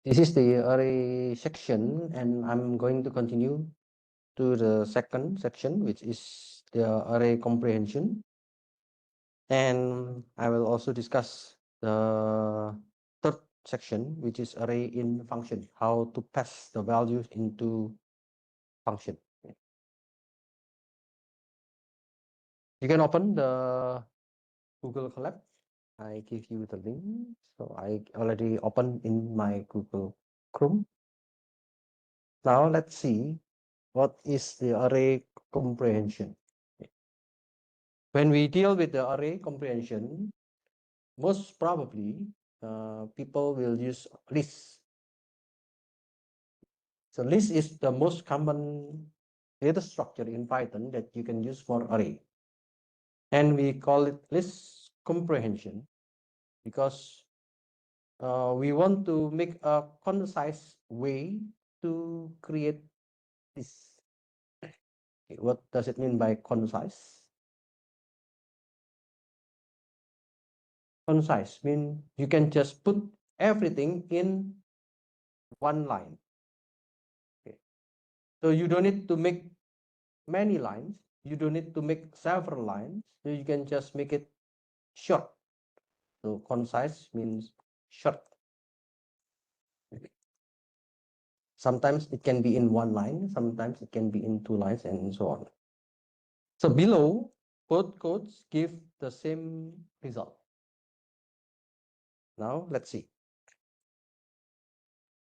This is the array section, and I'm going to continue to the second section, which is the array comprehension. And I will also discuss the third section, which is array in function, how to pass the values into function. You can open the Google Colab. I give you the link. So I already opened in my Google Chrome. Now let's see what is the array comprehension. When we deal with the array comprehension, most probably people will use list. So list is the most common data structure in Python that you can use for array. And we call it list comprehension because we want to make a concise way to create this. Okay, what does it mean by concise? Concise means you can just put everything in one line. Okay. So you don't need to make many lines. You don't need to make several lines. So you can just make it short. So concise means short. Okay. Sometimes it can be in one line. Sometimes it can be in two lines and so on. So below, both codes give the same result. Now let's see.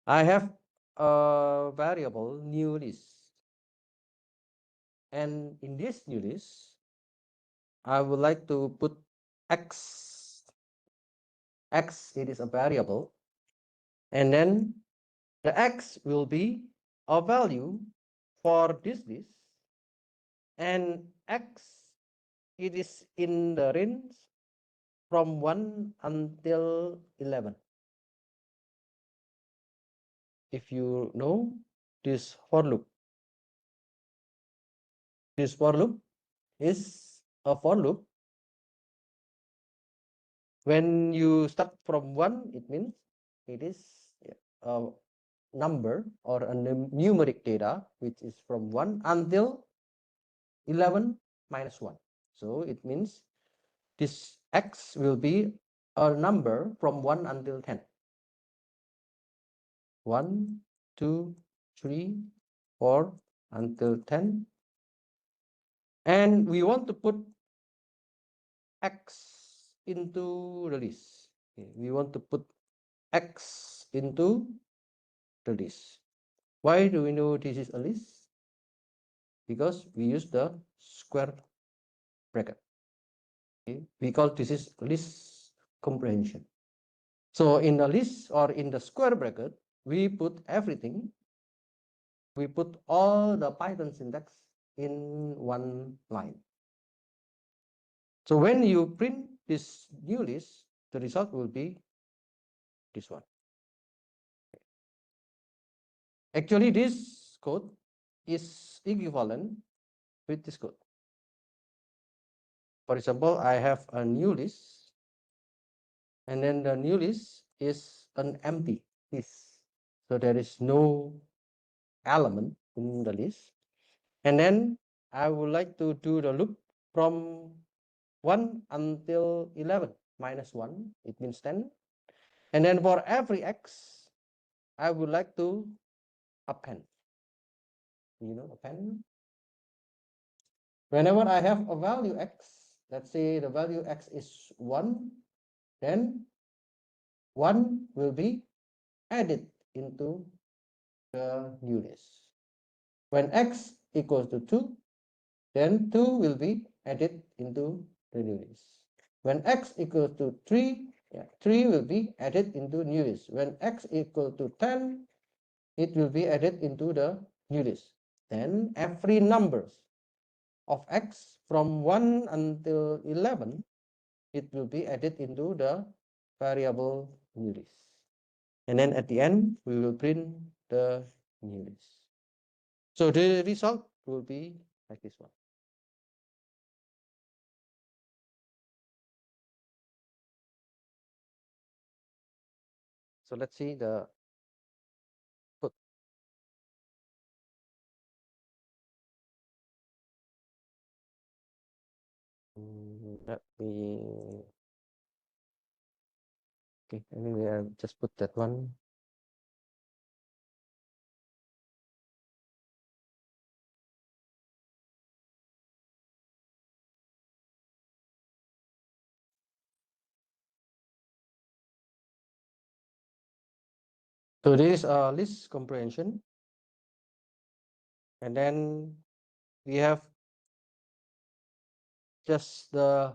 I have a variable new list. And in this new list, I would like to put x. X, it is a variable. And then the x will be a value for this list. And x, it is in the range from 1 until 11. If you know this for loop, this for loop is a for loop. When you start from 1, it means it is a number or a numeric data, which is from 1 until 11 minus 1. So it means this x will be a number from 1 until 10. 1, 2, 3, 4 until 10. And we want to put x into the list. Okay. We want to put x into the list. Why do we know this is a list? Because we use the square bracket. Okay. We call this is list comprehension. So in the list or in the square bracket, we put everything. We put all the Python syntax in one line. So when you print this new list, the result will be this one. Actually, this code is equivalent with this code. For example, I have a new list, and then the new list is an empty list. So there is no element in the list. And then I would like to do the loop from 1 until 11 minus 1, it means 10. And then for every x, I would like to append. Append. Whenever I have a value x, let's say the value x is 1, then 1 will be added into the new list. When x equals to 2, then 2 will be added into the new list. When x equals to 3, 3 will be added into new list. When x equals to 10, it will be added into the new list. Then every numbers of x from 1 until 11, it will be added into the variable new list. And then at the end, we will print the new list. So the result will be like this one. So let's see the Let me. Okay, anyway, I'll just put that one. So this is a list comprehension, and then we have just the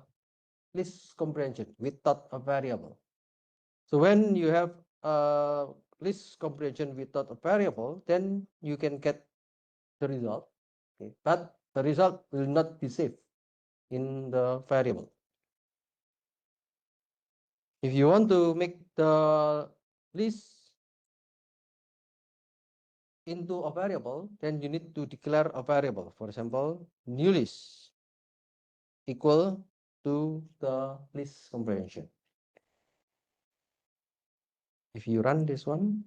list comprehension without a variable. So when you have a list comprehension without a variable, then you can get the result. Okay, but the result will not be saved in the variable. If you want to make the list into a variable, then you need to declare a variable. For example, new list equal to the list comprehension. If you run this one,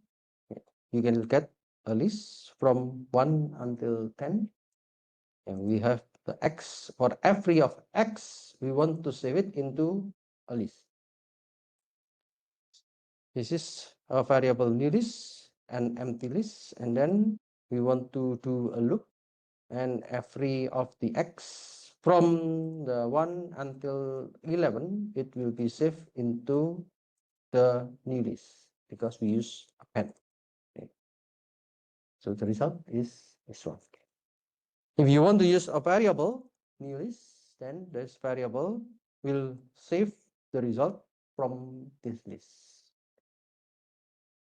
you can get a list from 1 until 10. And we have the x, for every of x, we want to save it into a list. This is a variable new list and empty list, and then we want to do a loop, and every of the x from the 1 until 11, it will be saved into the new list because we use append. Okay. So the result is this one. If you want to use a variable new list, then this variable will save the result from this list.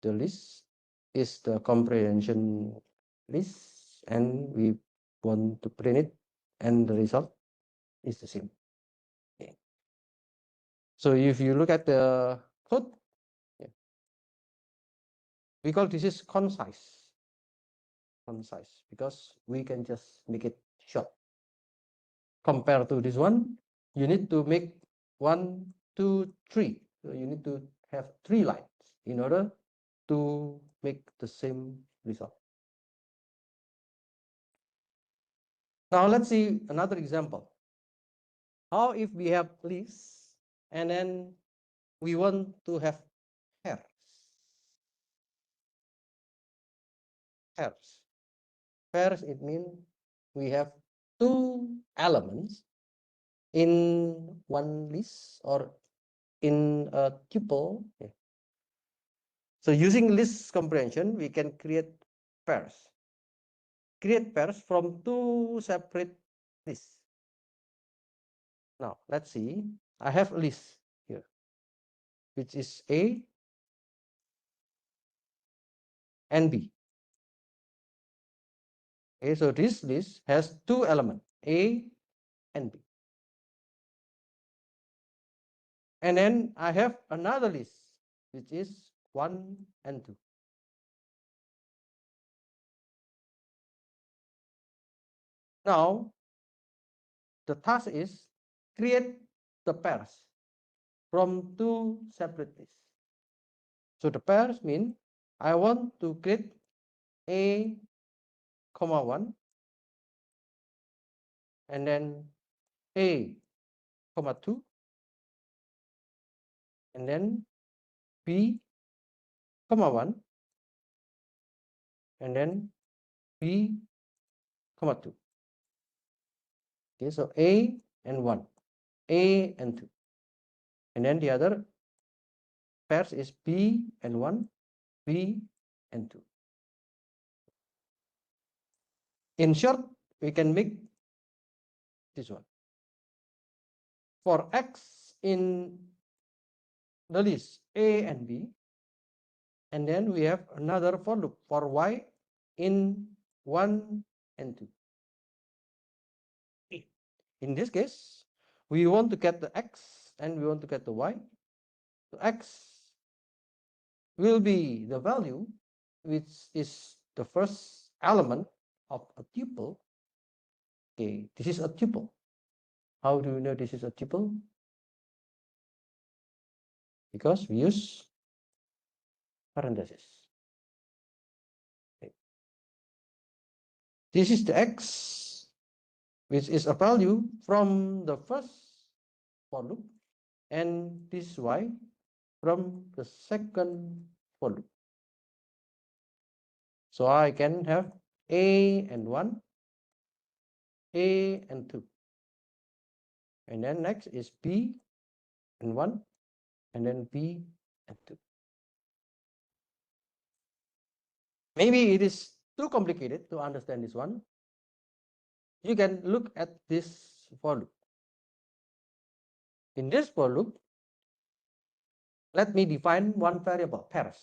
The list is the comprehension list, and we want to print it, and the result is the same. Okay. So if you look at the code, we call this is concise because we can just make it short. Compared to this one, you need to make 1, 2, 3. So you need to have 3 lines in order to make the same result. Now let's see another example. How if we have lists and then we want to have pairs? Pairs, it means we have 2 elements in one list or in a tuple. So using list comprehension, we can create pairs. Create pairs from 2 separate lists. Now, let's see. I have a list here, which is A and B. Okay, so this list has 2 elements, A and B. And then I have another list, which is 1 and 2. Now, the task is create the pairs from 2 separate lists. So the pairs mean I want to create A, comma 1, and then A, comma 2, and then B, comma 1, and then B, comma 2. Okay, so A and 1, A and 2. And then the other pairs is B and 1, B and 2. In short, we can make this one. For X in the list A and B, and then we have another for loop for Y in 1 and 2. In this case, we want to get the X and we want to get the Y. So X will be the value which is the first element of a tuple. Okay, this is a tuple. How do you know this is a tuple? Because we use parentheses. Okay. This is the X, which is a value from the first for loop, and this is y from the second for loop. So I can have a and 1, a and 2. And then next is b and 1, and then b and 2. Maybe it is too complicated to understand this one. You can look at this for loop. In this for loop, let me define one variable, pairs.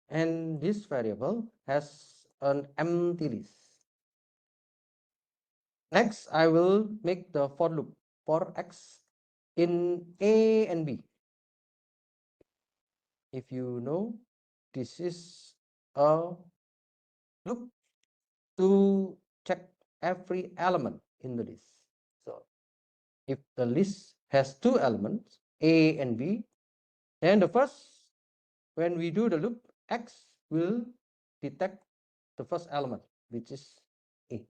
And this variable has an empty list. Next, I will make the for loop for x in a and b. If you know, this is a loop to check every element in the list. So if the list has two elements, a and b, then the first, when we do the loop, x will detect the first element, which is a.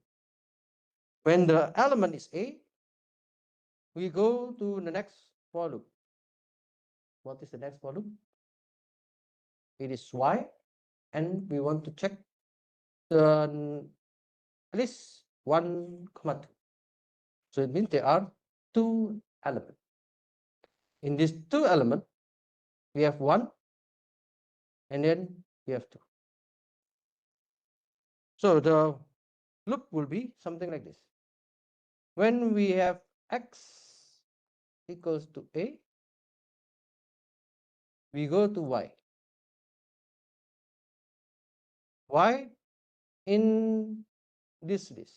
When the element is a, we go to the next for loop. What is the next for loop? It is y, and we want to check the list 1, 2. So it means there are two elements. In these two elements, we have 1, and then we have 2. So the loop will be something like this. When we have x equals to a, we go to y. Y in this list.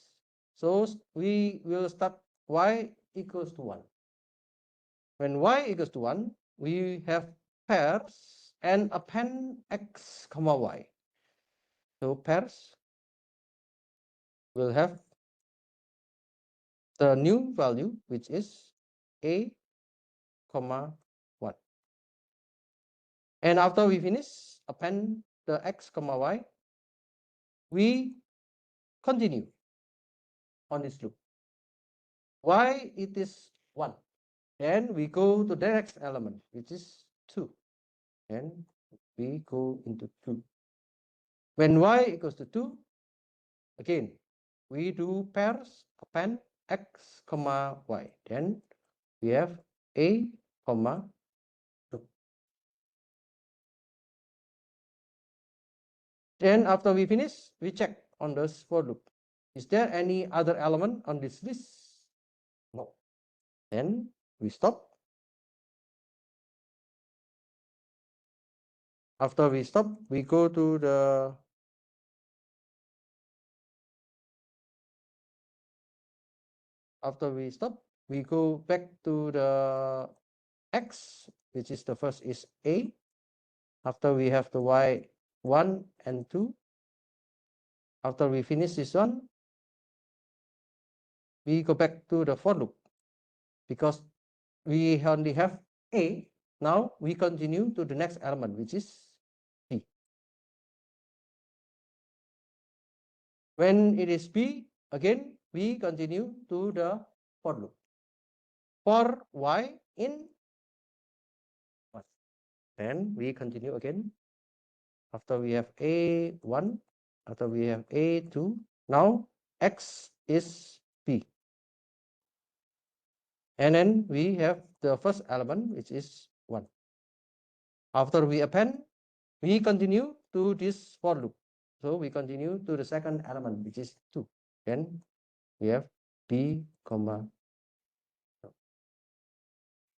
So we will start y equals to 1. When y equals to 1, we have pairs and append x comma y. So pairs will have the new value, which is a comma 1. And after we finish append the x comma y, we continue on this loop. Y it is 1. Then we go to the next element, which is 2. Then we go into 2. When y equals to 2, again, we do pairs append x comma y. Then we have a comma 2. Then after we finish, we check on this for loop. Is there any other element on this list? No. Then we stop. After we stop, we go to the we go back to the x, which is the first is a. After we have the y 1 and 2. After we finish this one, we go back to the for loop because we only have a. Now we continue to the next element, which is b. When it is b, again we continue to the for loop. For y in 1. Then we continue again. After we have a1, after we have a2, now x is b. And then we have the first element, which is 1. After we append, we continue to this for loop. So we continue to the second element, which is 2. Then we have b comma.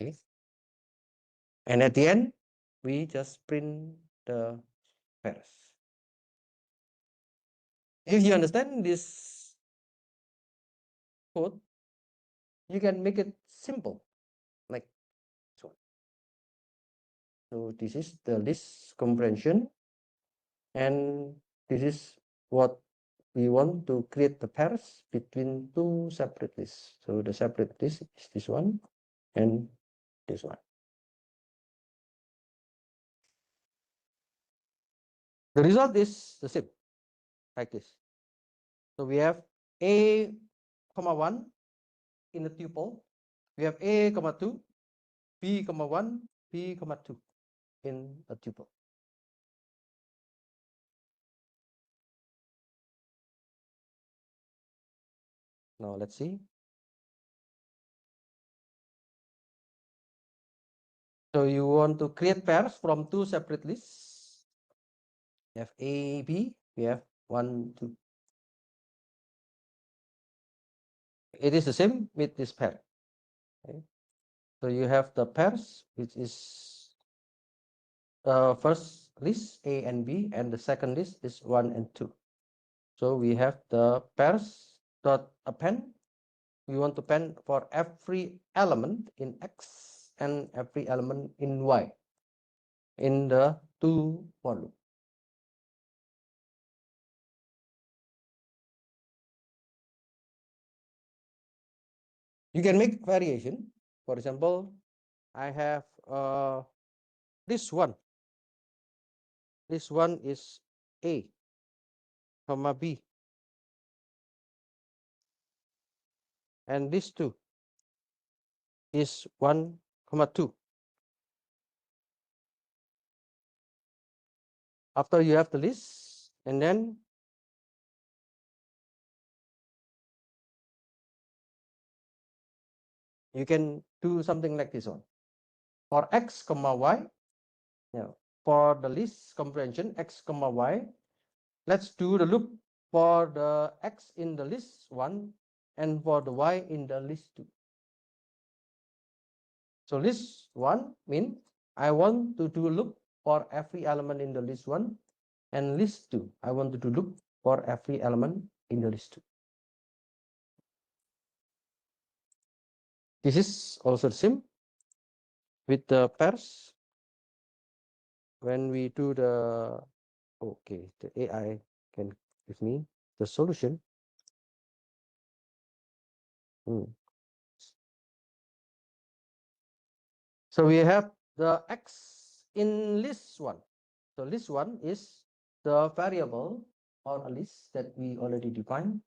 Okay. And at the end, we just print the pairs. If you understand this code, you can make it simple, like this one. So this is the list comprehension, and this is what we want to create the pairs between two separate lists. So the separate list is this one and this one. The result is the same, like this. So we have a comma 1 in the tuple. We have a comma 2 p comma 1, p comma 2 in a tuple. Now let's see. So you want to create pairs from two separate lists. You have A, B, we have 1, 2. It is the same with this pair. Okay. So you have the pairs, which is first list A and B, and the second list is 1 and 2. So we have the pairs dot append. We want to append for every element in X and every element in Y in the two for loop. You can make variation. For example, I have this one. This one is A, comma B. And this two is 1, comma 2. After you have the list, and then you can do something like this one. For X, comma Y, for the list comprehension X, comma Y, let's do the loop for the X in the list 1 and for the Y in the list 2. So list 1 means I want to do a loop for every element in the list 1, and list 2 I want to do loop for every element in the list 2. This is also the same with the pairs. When we do the AI can give me the solution. So we have the X in list 1. So list 1 is the variable or a list that we already defined,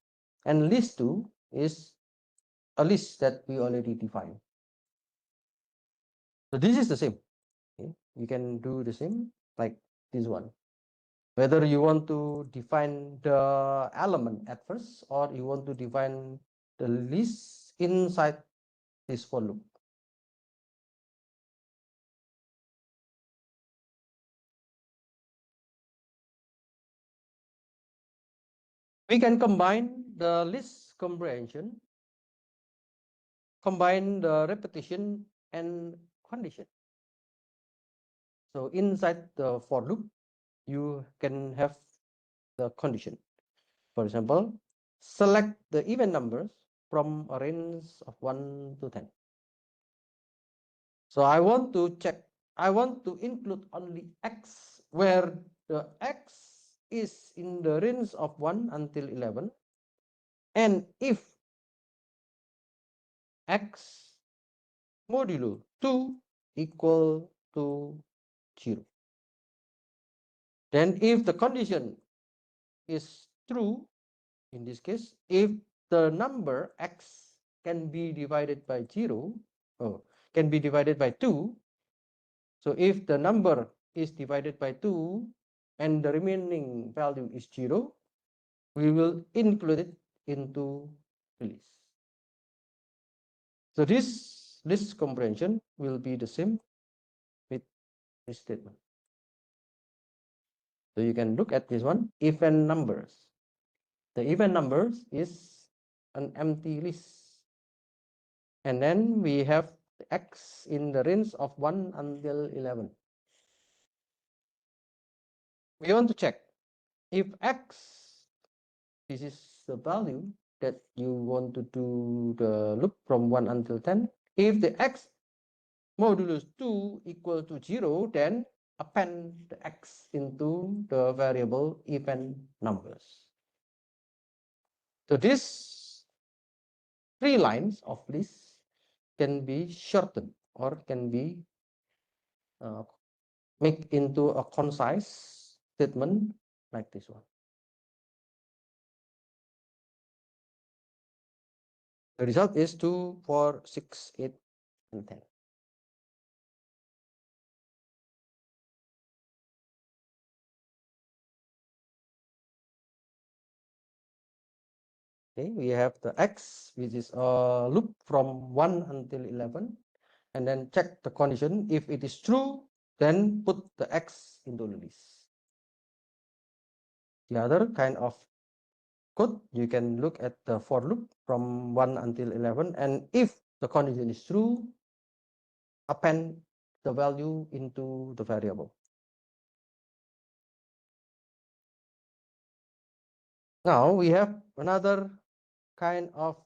and list 2 is a list that we already defined. So this is the same. Okay? You can do the same like this one. Whether you want to define the element at first or you want to define the list inside this for loop. We can combine the list comprehension, combine the repetition and condition. So inside the for loop, you can have the condition. For example, select the even numbers from a range of 1 to 10. So I want to check, I want to include only X where the X is in the range of 1 until 11. And if X modulo 2 equal to 0. Then if the condition is true, in this case, if the number X can be divided by 0, can be divided by 2. So if the number is divided by 2 and the remaining value is 0, we will include it into the list. So this list comprehension will be the same with this statement. So you can look at this one, even numbers. The even numbers is an empty list. And then we have X in the range of 1 until 11. We want to check if X, this is the value that you want to do the loop from 1 until 10. If the X modulus 2 equal to 0, then append the X into the variable even numbers. So these 3 lines of list can be shortened or can be made into a concise statement like this one. The result is 2, 4, 6, 8, and 10. Okay, we have the X, which is a loop from 1 until 11, and then check the condition. If it is true, then put the X into the list. The other kind of code, you can look at the for loop from 1 until 11, and if the condition is true, append the value into the variable. Now we have another kind of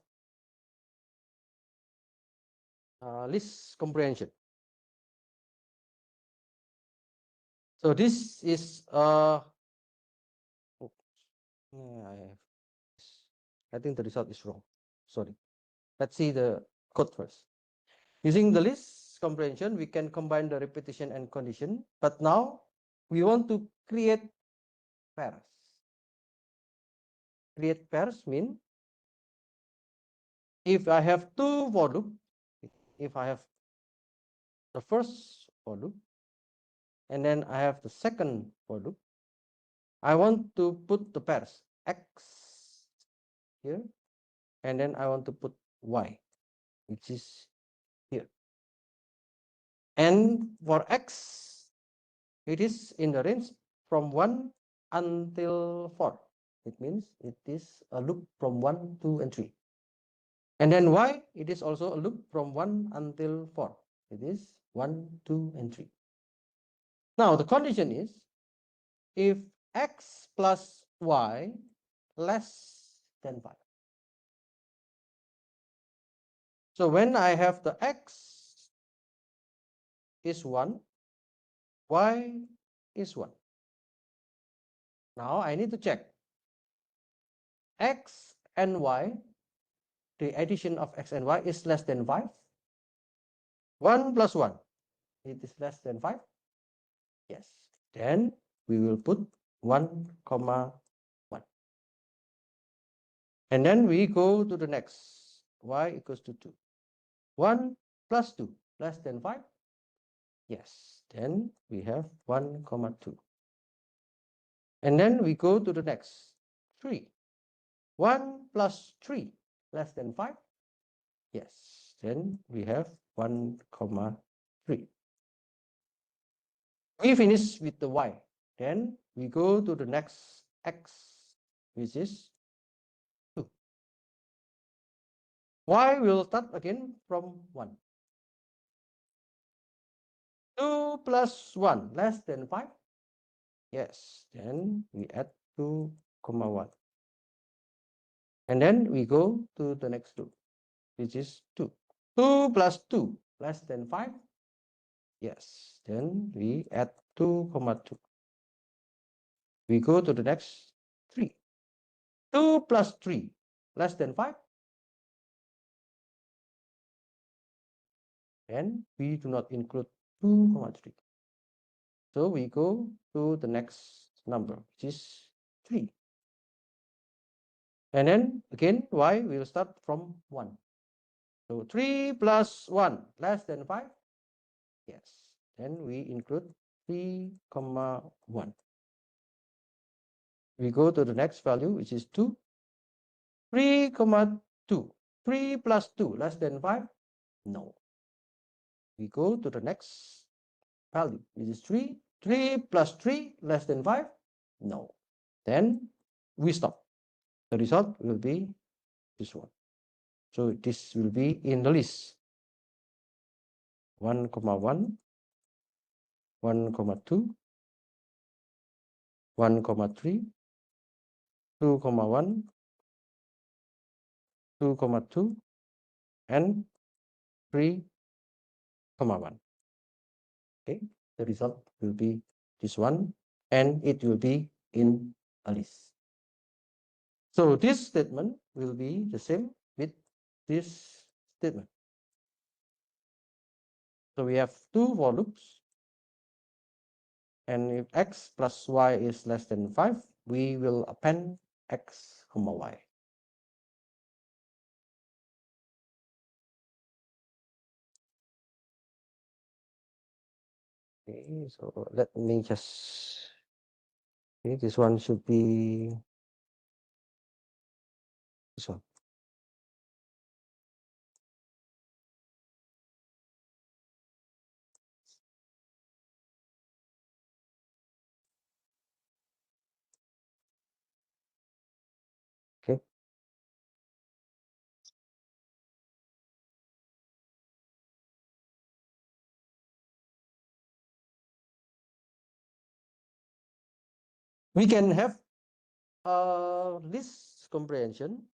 list comprehension. So this is I think the result is wrong. Sorry. Let's see the code first. Using the list comprehension, we can combine the repetition and condition. But now we want to create pairs. Create pairs mean if I have two for loop, if I have the first for loop, and then I have the second for loop, I want to put the pairs X here, and then I want to put Y, which is here. And for X, it is in the range from 1 until 4. It means it is a loop from 1, 2, and 3. And then Y, it is also a loop from 1 until 4. It is 1, 2, and 3. Now the condition is if X plus Y less than 5. So when I have the X is 1, Y is 1. Now I need to check X and Y, the addition of X and Y is less than 5. 1 plus 1, it is less than 5. Yes. Then we will put 1 comma 1. And then we go to the next. Y equals to 2. 1 plus 2 less than 5. Yes. Then we have 1 comma 2. And then we go to the next. 3. 1 plus 3 less than 5. Yes. Then we have 1 comma 3. We finish with the Y. Then we go to the next X, which is 2. Y will start again from 1. 2 plus 1 less than 5. Yes, then we add 2 comma 1. And then we go to the next loop, which is 2. 2 plus 2 less than 5. Yes, then we add 2 comma 2. We go to the next 3. 2 plus 3 less than 5. And we do not include 2 comma 3. So we go to the next number, which is 3. And then again, Y will start from 1. So 3 plus 1 less than 5. Yes. Then we include 3 comma 1. We go to the next value, which is 2. 3 comma 2. 3 plus 2 less than 5. No. We go to the next value, which is 3. 3 plus 3 less than 5. No. Then we stop. The result will be this one. So this will be in the list. 1 comma 1, 1 comma 2, 1 comma 3, 2 comma 1, 2 comma 2, and 3 comma 1. Okay, the result will be this one, and it will be in a list. So this statement will be the same with this statement. So we have two for loops, and if X plus Y is less than 5, we will append X comma Y. Okay, so let me just, okay, this one should be This one. Okay. We can have list comprehension,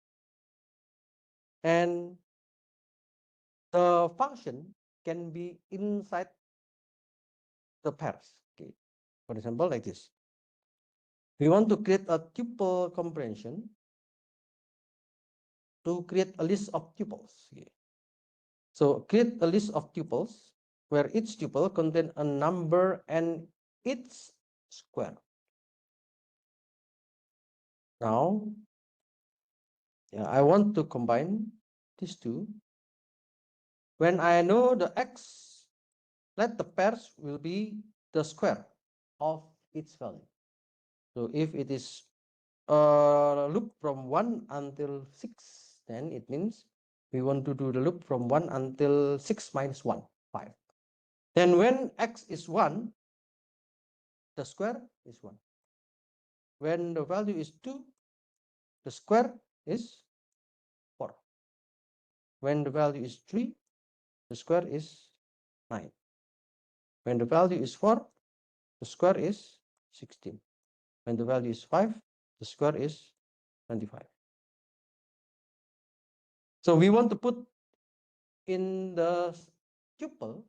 and the function can be inside the pairs. Okay. For example, like this. We want to create a tuple comprehension to create a list of tuples. Okay. So create a list of tuples where each tuple contains a number and its square. Now, I want to combine these two. When I know the x, let the pairs will be the square of its value. So if it is a loop from 1 until 6, then it means we want to do the loop from 1 until 6 minus 1, 5. Then when x is 1, the square is 1. When the value is 2, the square is 4. When the value is 3, the square is 9. When the value is 4, the square is 16. When the value is 5, the square is 25. So we want to put in the tuple,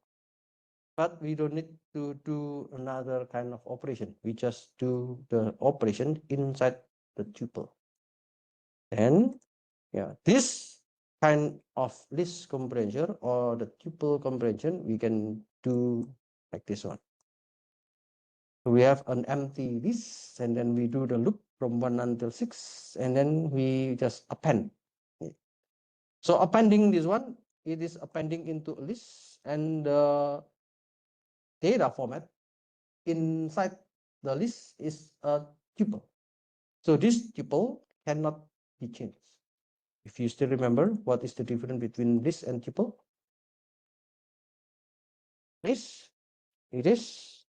but we don't need to do another kind of operation. We just do the operation inside the tuple. And this kind of list comprehension or the tuple comprehension, we can do like this one. We have an empty list, and then we do the loop from 1 until 6, and then we just append. So appending this one, it is appending into a list, and the data format inside the list is a tuple. So this tuple cannot be changed. If you still remember, what is the difference between list and tuple? List, it is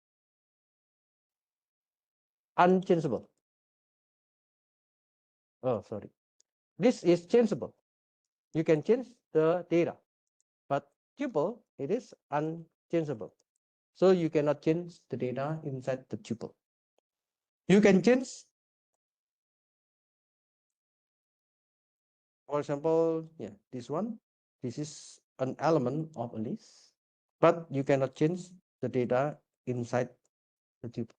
unchangeable. Oh, sorry. This is changeable. You can change the data, but tuple, it is unchangeable. So you cannot change the data inside the tuple. You can change, for example, this one. This is an element of a list, but you cannot change the data inside the tuple.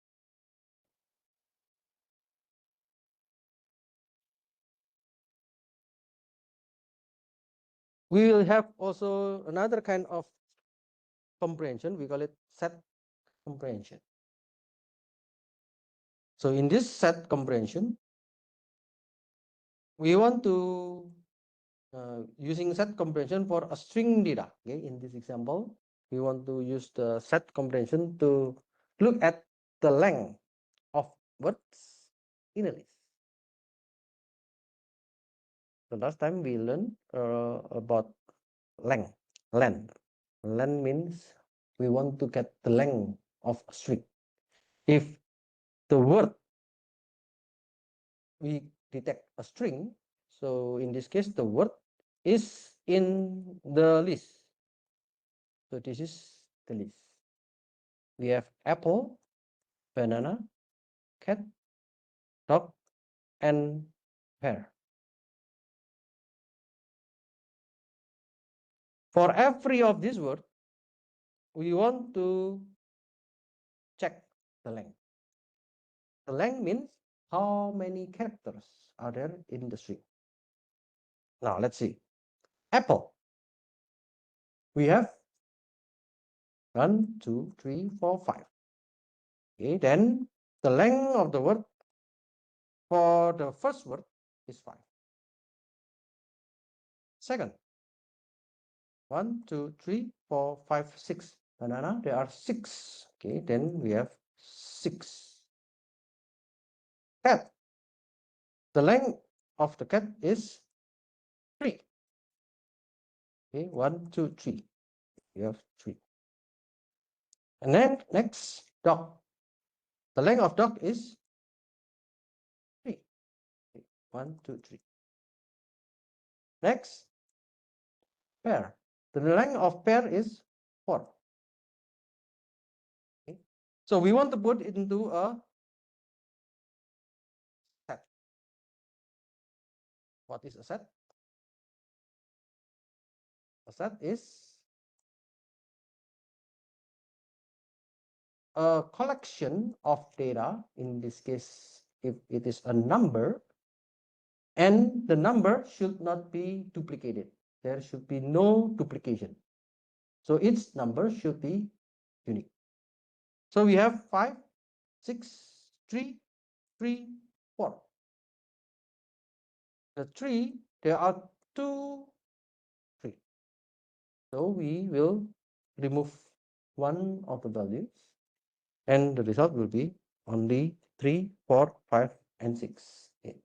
We will have also another kind of comprehension. We call it set comprehension. So in this set comprehension, we want to using set comprehension for a string data. Okay, in this example, we want to use the set comprehension to look at the length of words in a list. So last time we learned about length. Length means we want to get the length of a string. If the word we detect a string, so in this case the word is in the list. So this is the list. We have apple, banana, cat, dog, and pear. For every of these words, we want to check the length. The length means how many characters are there in the string. Now let's see. Apple. We have 1, 2, 3, 4, 5. Okay, then the length of the word for the first word is 5. Second, 1, 2, 3, 4, 5, 6. Banana, there are 6. Okay, then we have 6. Cat. The length of the cat is Okay, 1, 2, 3. We have 3. And then next, dog. The length of dog is 3. Okay, 1, 2, 3. Next, pair. The length of pair is 4. Okay. So we want to put it into a set. What is a set? A set is a collection of data. In this case, if it is a number, and the number should not be duplicated. There should be no duplication. So each number should be unique. So we have 5, 6, 3, 3, 4. The 3, there are 2, 3. So we will remove one of the values, and the result will be only 3, 4, 5, and 6. Okay.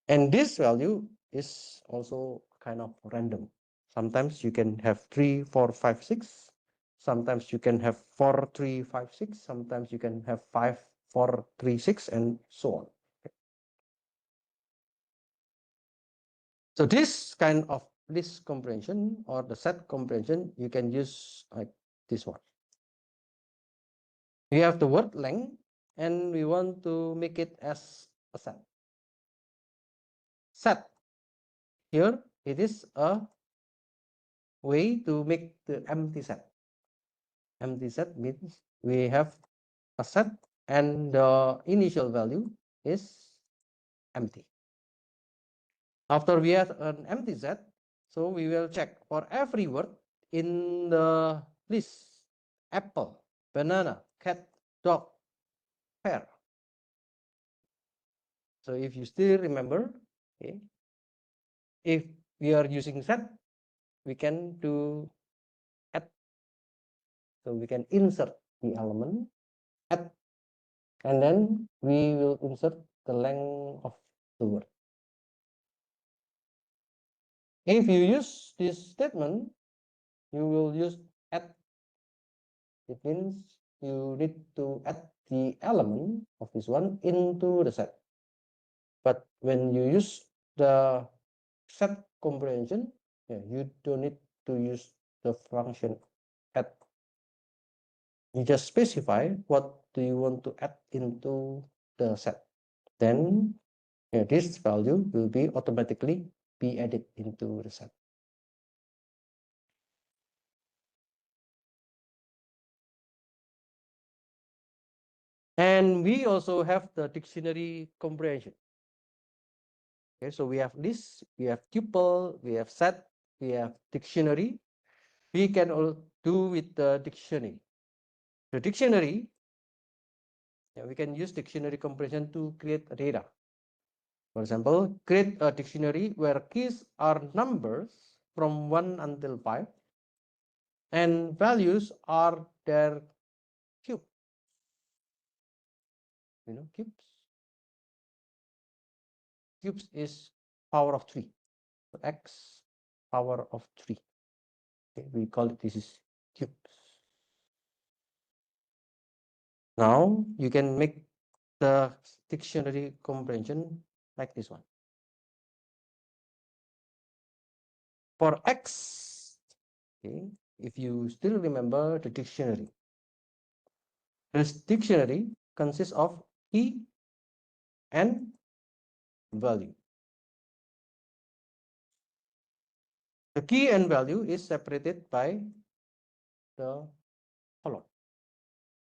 And this value is also kind of random. Sometimes you can have 3, 4, 5, 6. Sometimes you can have 4, 3, 5, 6. Sometimes you can have 5, 4, 3, 6, and so on. Okay. So this kind of list comprehension or the set comprehension, you can use like this one. We have the word length, and we want to make it as a set. Set. Here, it is a way to make the empty set. Empty set means we have a set and the initial value is empty. After we have an empty set, so we will check for every word in the list: apple, banana, cat, dog, pear. So if you still remember, okay, if we are using set, we can do add. So we can insert the element, add, and then we will insert the length of the word. If you use this statement, you will use add. It means you need to add the element of this one into the set. But when you use the set comprehension, you don't need to use the function add. You just specify what do you want to add into the set. Then this value will be automatically be added into the set. And we also have the dictionary comprehension. Okay, so we have list, we have tuple, we have set, we have dictionary. We can all do with the dictionary. The dictionary, we can use dictionary comprehension to create data. For example, create a dictionary where keys are numbers from 1 until 5, and values are their cube. Cubes. Cubes is power of 3. So x power of 3. Okay, we call it, this is cubes. Now you can make the dictionary comprehension like this one. For x, okay, if you still remember the dictionary, this dictionary consists of key and value. The key and value is separated by the colon.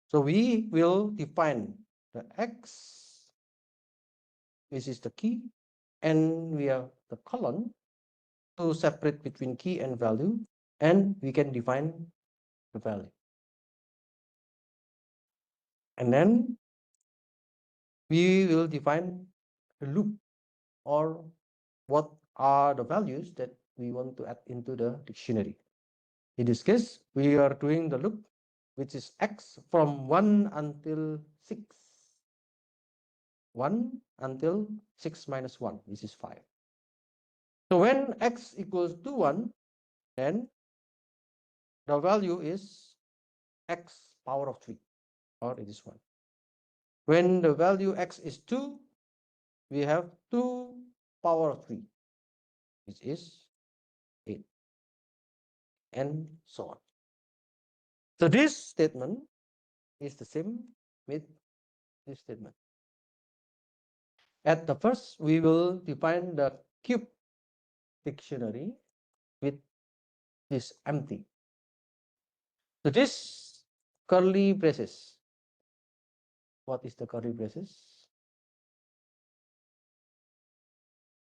So we will define the x, this is the key, and we have the colon to separate between key and value, and we can define the value. And then we will define the loop, or what are the values that we want to add into the dictionary. In this case, we are doing the loop, which is x from 1 until 6. 1 until 6 minus 1, this is 5. So when x equals to 1, then the value is x power of 3, or it is 1. When the value x is 2, we have 2 power of 3, which is 8, and so on. So this statement is the same with this statement. At the first, we will define the cube dictionary with this empty. So this curly braces. What is the curly braces?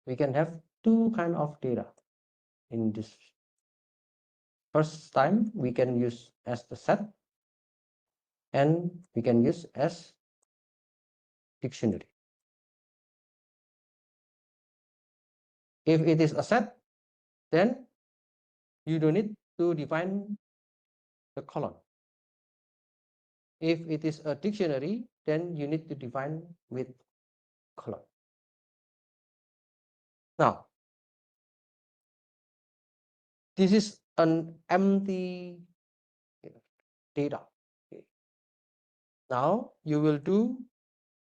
We can have two kind of data in this. First time we can use as the set, and we can use as dictionary. If it is a set, then you don't need to define the colon. If it is a dictionary, then you need to define with colon. Now, this is an empty data. Okay. Now you will do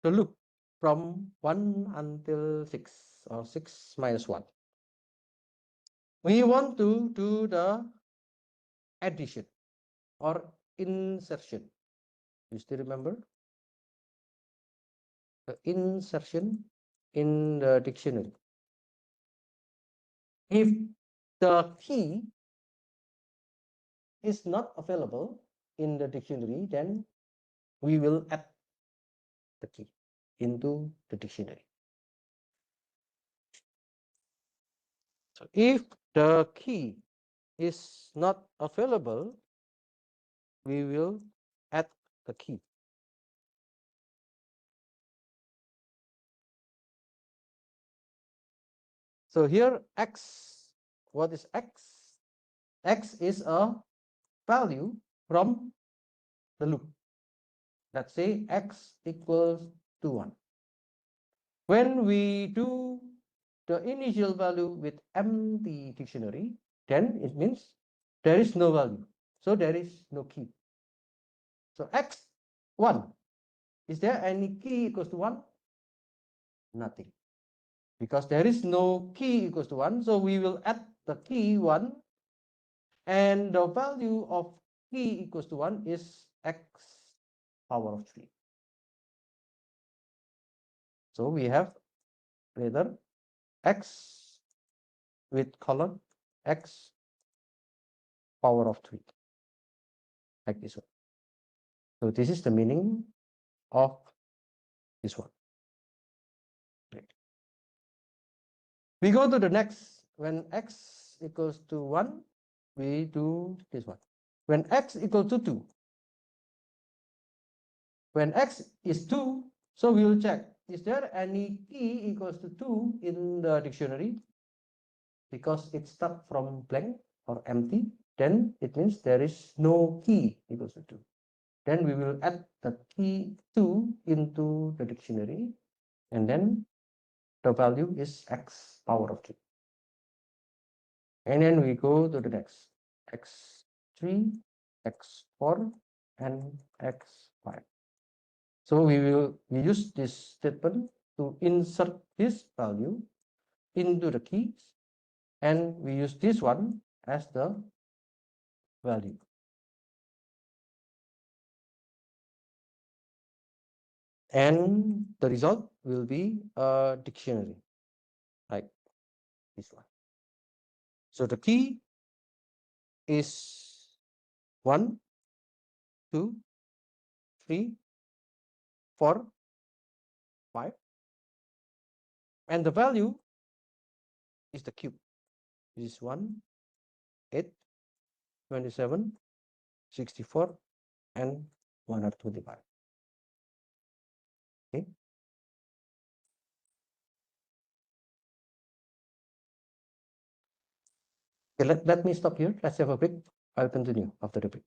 the loop from 1 until 6, or 6 minus 1. We want to do the addition or insertion. You still remember? The insertion in the dictionary. If the key is not available in the dictionary, then we will add the key into the dictionary. So if the key is not available, we will add the key. So here x, what is x? X is a value from the loop. Let's say x equals to 1. When we do the initial value with empty dictionary, then it means there is no value. So there is no key. So x 1. Is there any key equals to 1? Nothing. Because there is no key equals to 1. So we will add the key 1. And the value of key equals to 1 is x power of 3. So we have either x with colon x power of 3, like this one. So this is the meaning of this one. Right. We go to the next. When x equals to 1, we do this one. When x equals to 2, when x is 2, so we will check, is there any key equals to 2 in the dictionary? Because it starts from blank or empty, then it means there is no key equals to 2. Then we will add the key 2 into the dictionary, and then the value is x power of 3. And then we go to the next, x3, x4, and x5. So we use this statement to insert this value into the keys, and we use this one as the value. And the result will be a dictionary, like this one. So the key is 1, 2, 3, 4, 5, and the value is the cube. This is 1, 8, 27, 64, and 125. Okay. Okay, let me stop here. Let's have a break. I'll continue after the break.